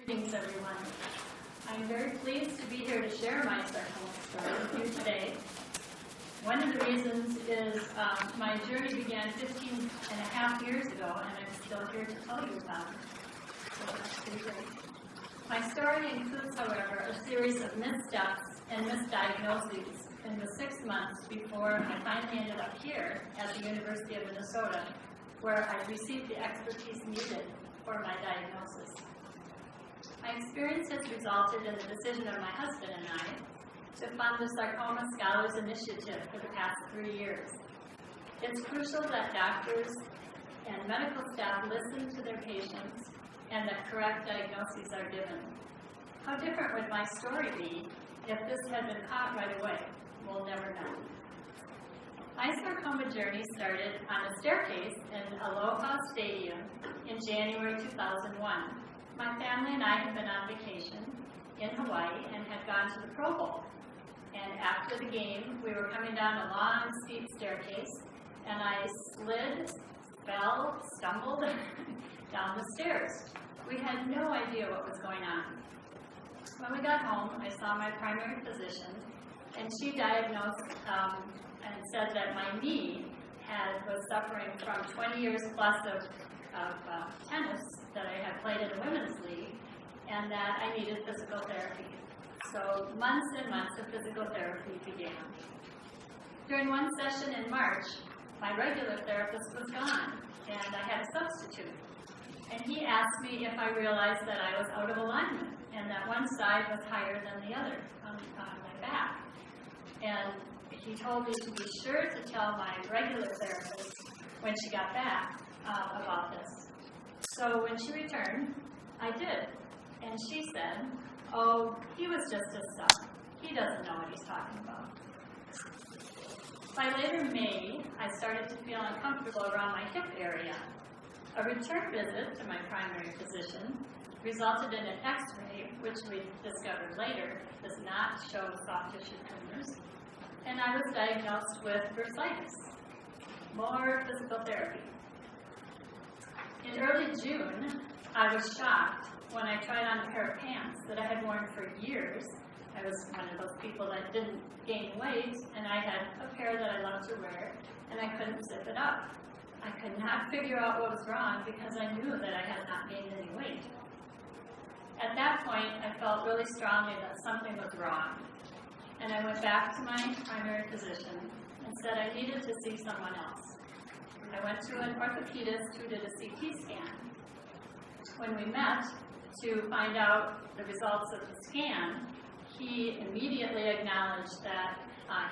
Greetings, everyone. I'm very pleased to be here to share my sarcoma story with you today. One of the reasons is my journey began 15 and a half years ago, and I'm still here to tell you about it. So that's pretty great. My story includes, however, a series of missteps and misdiagnoses in the 6 months before I finally ended up here at the University of Minnesota, where I received the expertise needed for my diagnosis. My experience has resulted in the decision of my husband and I to fund the Sarcoma Scholars Initiative for the past 3 years. It's crucial that doctors and medical staff listen to their patients and that correct diagnoses are given. How different would my story be if this had been caught right away? We'll never know. My sarcoma journey started on a staircase in Aloha Stadium in January 2001. My family and I had been on vacation in Hawaii and had gone to the Pro Bowl. And after the game, we were coming down a long, steep staircase, and I slid, fell, stumbled down the stairs. We had no idea what was going on. When we got home, I saw my primary physician, and she diagnosed and said that my knee was suffering from 20 years plus of tennis that I had played in the women's league, and that I needed physical therapy. So months and months of physical therapy began. During one session in March, my regular therapist was gone, and I had a substitute. And he asked me if I realized that I was out of alignment, and that one side was higher than the other on my back. And he told me to be sure to tell my regular therapist when she got back about this. So when she returned, I did. And she said, "Oh, he was just a sub. He doesn't know what he's talking about." By later May, I started to feel uncomfortable around my hip area. A return visit to my primary physician resulted in an X-ray, which we discovered later does not show soft tissue tumors, and I was diagnosed with bursitis. More physical therapy. In early June, I was shocked when I tried on a pair of pants that I had worn for years. I was one of those people that didn't gain weight, and I had a pair that I loved to wear, and I couldn't zip it up. I could not figure out what was wrong because I knew that I had not gained any weight. At that point, I felt really strongly that something was wrong, and I went back to my primary physician and said I needed to see someone else. I went to an orthopedist who did a CT scan. When we met to find out the results of the scan, he immediately acknowledged that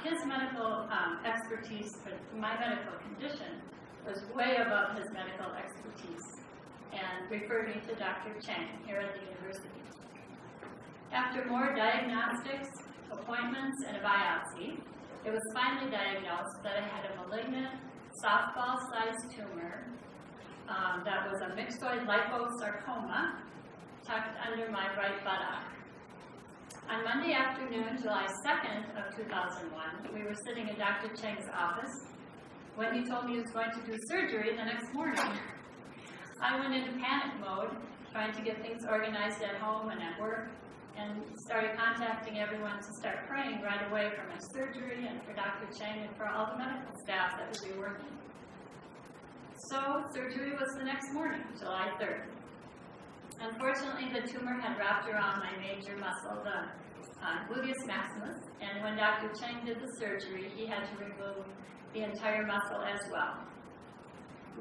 his medical expertise for my medical condition was way above his medical expertise and referred me to Dr. Cheng here at the university. After more diagnostics, appointments, and a biopsy, it was finally diagnosed that I had a malignant softball-sized tumor that was a myxoid liposarcoma tucked under my right buttock. On Monday afternoon, July 2nd of 2001, we were sitting in Dr. Cheng's office when he told me he was going to do surgery the next morning. I went into panic mode, trying to get things organized at home and at work, and started contacting everyone to start praying right away for my surgery and for Dr. Cheng and for all the medical staff that would be working. So surgery was the next morning, July 3rd. Unfortunately, the tumor had wrapped around my major muscle, the gluteus maximus, and when Dr. Cheng did the surgery, he had to remove the entire muscle as well.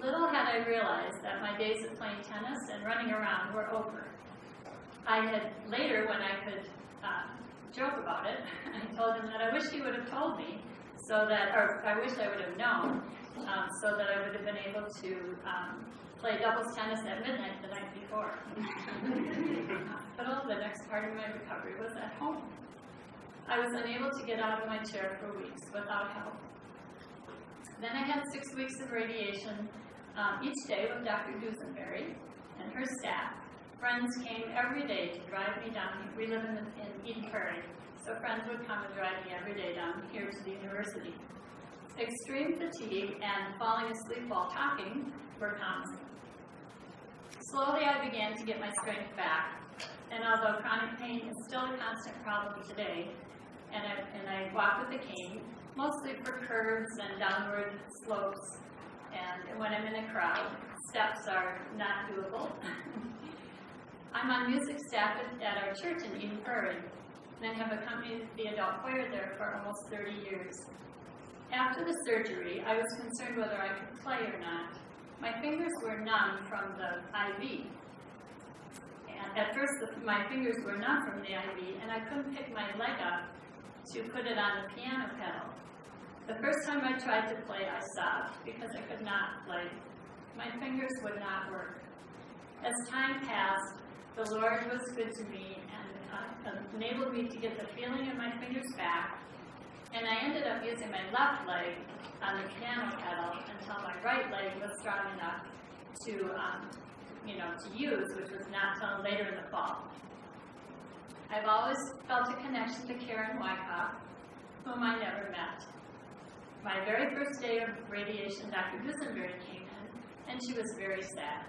Little had I realized that my days of playing tennis and running around were over. I had later, when I could joke about it, I told him that I wish he would have told me, or I wish I would have known, so that I would have been able to play doubles tennis at midnight the night before. But the next part of my recovery was at home. I was unable to get out of my chair for weeks without help. Then I had 6 weeks of radiation each day with Dr. Dusenberry and her staff. Friends came every day to drive me down. We live in Eden Prairie, so friends would come and drive me every day down here to the university. Extreme fatigue and falling asleep while talking were common. Slowly I began to get my strength back, And although chronic pain is still a constant problem today, and I walk with a cane, mostly for curves and downward slopes, and when I'm in a crowd, steps are not doable. I'm on music staff at our church in Eden Prairie, and I have accompanied the adult choir there for almost 30 years. After the surgery, I was concerned whether I could play or not. My fingers were numb from the IV. And at first, my fingers were numb from the IV, and I couldn't pick my leg up to put it on the piano pedal. The first time I tried to play, I sobbed because I could not play. My fingers would not work. As time passed, the Lord was good to me and enabled me to get the feeling in my fingers back, and I ended up using my left leg on the piano pedal until my right leg was strong enough to use, which was not until later in the fall. I've always felt a connection to Karen Wyckoff, whom I never met. My very first day of radiation, Dr. Dusenberry came in, and she was very sad.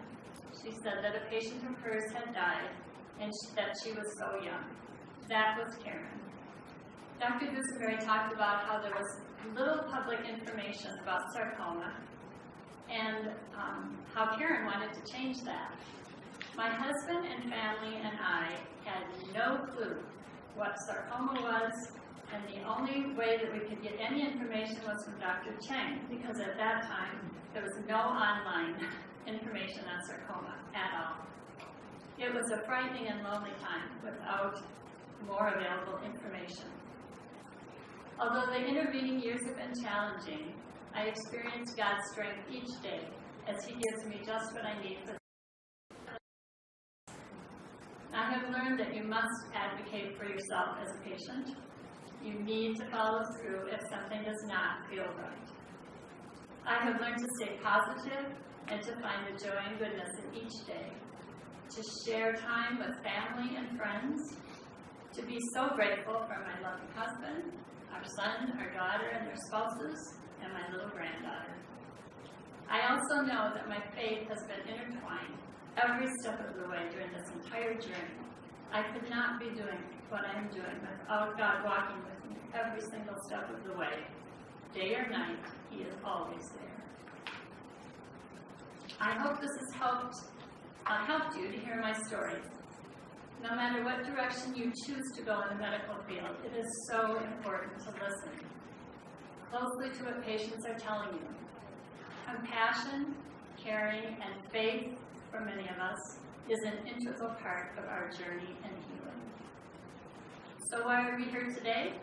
She said that a patient of hers had died, and that she was so young. That was Karen. Dr. Dusenberry talked about how there was little public information about sarcoma, and how Karen wanted to change that. My husband and family and I had no clue what sarcoma was, and the only way that we could get any information was from Dr. Cheng, because at that time there was no online information on sarcoma at all. It was a frightening and lonely time without more available information. Although the intervening years have been challenging, I experience God's strength each day as He gives me just what I need for the I have learned that you must advocate for yourself as a patient. You need to follow through if something does not feel right. I have learned to stay positive and to find the joy and goodness in each day, to share time with family and friends, to be so grateful for my loving husband, our son, our daughter, and their spouses, and my little granddaughter. I also know that my faith has been intertwined every step of the way during this entire journey. I could not be doing what I am doing without God walking with me every single step of the way. Day or night, He is always there. I hope this has helped you to hear my story. No matter what direction you choose to go in the medical field, it is so important to listen closely to what patients are telling you. Compassion, caring, and faith, for many of us, is an integral part of our journey in healing. So why are we here today?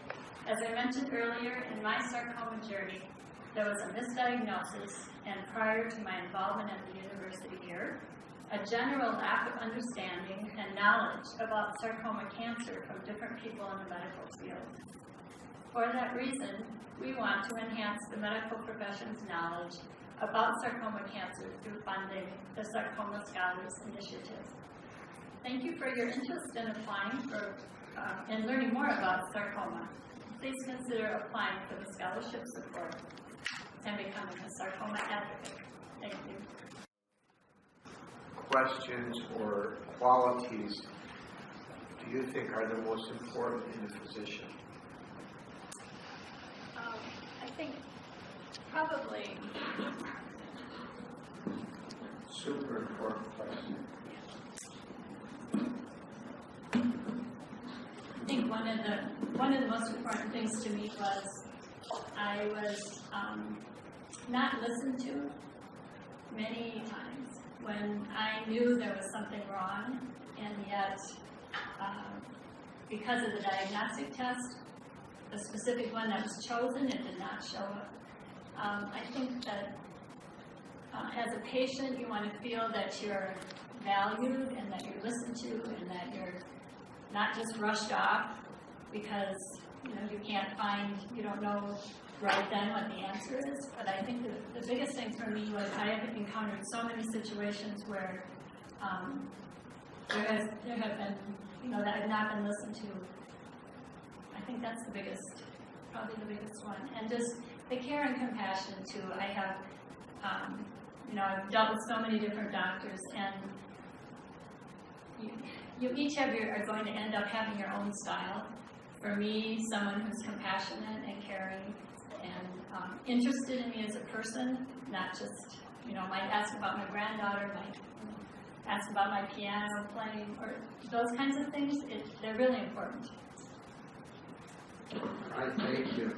As I mentioned earlier, in my sarcoma journey, there was a misdiagnosis, and prior to my involvement at the university here, a general lack of understanding and knowledge about sarcoma cancer from different people in the medical field. For that reason, we want to enhance the medical profession's knowledge about sarcoma cancer through funding the Sarcoma Scholars Initiative. Thank you for your interest in applying for and learning more about sarcoma. Please consider applying for the scholarship support and becoming a sarcoma advocate. Thank you. Questions or qualities do you think are the most important in a physician? I think probably. Super important question. I think one of the most important things to me was I was not listened to many times when I knew there was something wrong, and yet because of the diagnostic test, the specific one that was chosen, it did not show up. I think that as a patient, you want to feel that you're valued and that you're listened to and that you're not just rushed off because you don't know right then what the answer is. But I think the biggest thing for me was I have encountered so many situations where there have been, that I've not been listened to. I think that's probably the biggest one. And just the care and compassion too. I have, I've dealt with so many different doctors, and you each are going to end up having your own style. For me, someone who's compassionate and caring and interested in me as a person, not just, might ask about my granddaughter, might ask about my piano playing, or those kinds of things. They're really important. All right, thank you.